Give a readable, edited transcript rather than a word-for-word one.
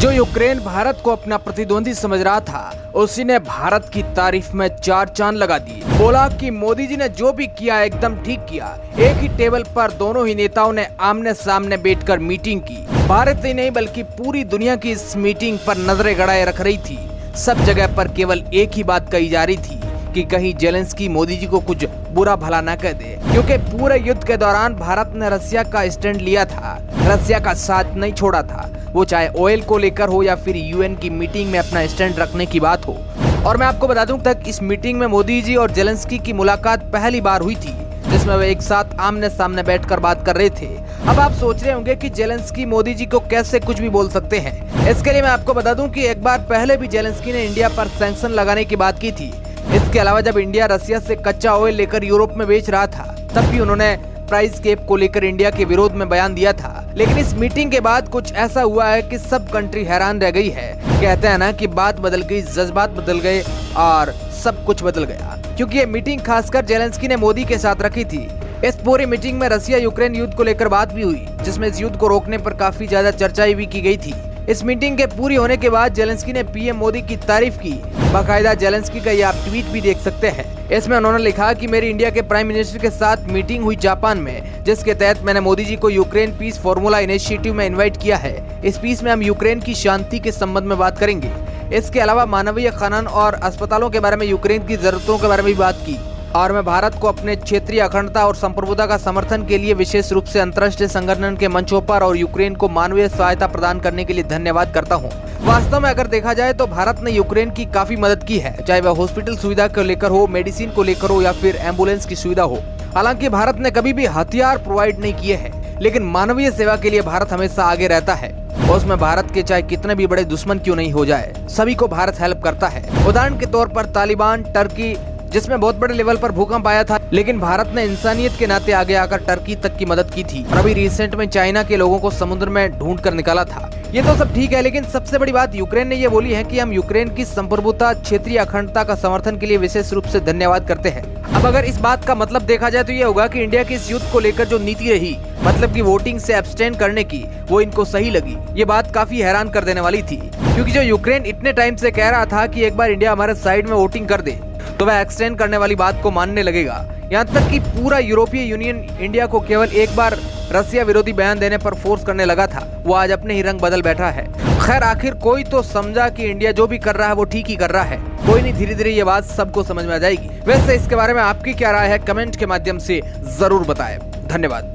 जो यूक्रेन भारत को अपना प्रतिद्वंदी समझ रहा था, उसी ने भारत की तारीफ में चार चांद लगा दिए। बोला कि मोदी जी ने जो भी किया एकदम ठीक किया। एक ही टेबल पर दोनों ही नेताओं ने आमने सामने बैठकर मीटिंग की। भारत ही नहीं बल्कि पूरी दुनिया की इस मीटिंग पर नजरें गड़ाए रख रही थी। सब जगह पर केवल एक ही बात कही जा रही थी कि कहीं जेलेंस्की मोदी जी को कुछ बुरा भला न कह दे, क्योंकि पूरे युद्ध के दौरान भारत ने रसिया का स्टैंड लिया था, रसिया का साथ नहीं छोड़ा था। वो चाहे ऑयल को लेकर हो या फिर यूएन की मीटिंग में अपना स्टैंड रखने की बात हो। और मैं आपको बता दूं तक इस मीटिंग में मोदी जी और जेलेंस्की की मुलाकात पहली बार हुई थी, जिसमें वे एक साथ आमने सामने बैठकर बात कर रहे थे। अब आप सोच रहे होंगे कि जेलेंस्की मोदी जी को कैसे कुछ भी बोल सकते हैं। इसके लिए मैं आपको बता दूं कि एक बार पहले भी जेलेंस्की ने इंडिया पर सैंक्शन लगाने की बात की थी। इसके अलावा जब इंडिया रसिया से कच्चा ऑयल लेकर यूरोप में बेच रहा था, तब भी उन्होंने प्राइस कैप को लेकर इंडिया के विरोध में बयान दिया था। लेकिन इस मीटिंग के बाद कुछ ऐसा हुआ है कि सब कंट्री हैरान रह गई है। कहते हैं ना कि बात बदल गई, जज्बात बदल गए और सब कुछ बदल गया, क्योंकि ये मीटिंग खासकर जेलेंस्की ने मोदी के साथ रखी थी। इस पूरी मीटिंग में रसिया यूक्रेन युद्ध को लेकर बात भी हुई, जिसमें इस युद्ध को रोकने पर काफी ज्यादा चर्चाएं भी की गई थी। इस मीटिंग के पूरी होने के बाद जेलेंस्की ने पीएम मोदी की तारीफ की। बाकायदा जेलेंस्की का ये आप ट्वीट भी देख सकते हैं। इसमें उन्होंने लिखा कि मेरी इंडिया के प्राइम मिनिस्टर के साथ मीटिंग हुई जापान में, जिसके तहत मैंने मोदी जी को यूक्रेन पीस फॉर्मूला इनिशिएटिव में इनवाइट किया है। इस पीस में हम यूक्रेन की शांति के संबंध में बात करेंगे। इसके अलावा मानवीय खनन और अस्पतालों के बारे में, यूक्रेन की जरूरतों के बारे में भी बात की। और मैं भारत को अपने क्षेत्रीय अखंडता और संप्रभुता का समर्थन के लिए विशेष रूप से अंतर्राष्ट्रीय संगठन के मंचों पर और यूक्रेन को मानवीय सहायता प्रदान करने के लिए धन्यवाद करता हूं। वास्तव में अगर देखा जाए तो भारत ने यूक्रेन की काफी मदद की है, चाहे वह हॉस्पिटल सुविधा को लेकर हो, मेडिसिन को लेकर हो या फिर एम्बुलेंस की सुविधा हो। हालांकि भारत ने कभी भी हथियार प्रोवाइड नहीं किए हैं, लेकिन मानवीय सेवा के लिए भारत हमेशा आगे रहता है। उसमें भारत के चाहे कितने भी बड़े दुश्मन क्यों नहीं हो जाए, सभी को भारत हेल्प करता है। उदाहरण के तौर पर तालिबान, टर्की, जिसमें बहुत बड़े लेवल पर भूकंप आया था, लेकिन भारत ने इंसानियत के नाते आगे आकर टर्की तक की मदद की थी। और अभी रिसेंट में चाइना के लोगों को समुद्र में ढूंढ कर निकाला था। ये तो सब ठीक है, लेकिन सबसे बड़ी बात यूक्रेन ने ये बोली है कि हम यूक्रेन की संप्रभुता, क्षेत्रीय अखंडता का समर्थन के लिए विशेष रूप से धन्यवाद करते हैं। अब अगर इस बात का मतलब देखा जाए तो ये होगा कि इंडिया की इस युद्ध को लेकर जो नीति रही, मतलब कि वोटिंग से एब्सटेन करने की, वो इनको सही लगी। ये बात काफी हैरान कर देने वाली थी, क्योंकि जो यूक्रेन इतने टाइम से कह रहा था कि एक बार इंडिया हमारे साइड में वोटिंग कर दे, तो वह एक्सटेंड करने वाली बात को मानने लगेगा। यहाँ तक कि पूरा यूरोपीय यूनियन इंडिया को केवल एक बार रसिया विरोधी बयान देने पर फोर्स करने लगा था, वो आज अपने ही रंग बदल बैठा है। खैर, आखिर कोई तो समझा कि इंडिया जो भी कर रहा है वो ठीक ही कर रहा है। कोई नहीं, धीरे धीरे ये बात सबको समझ में आ जाएगी। वैसे इसके बारे में आपकी क्या राय है, कमेंट के माध्यम से जरूर बताएं। धन्यवाद।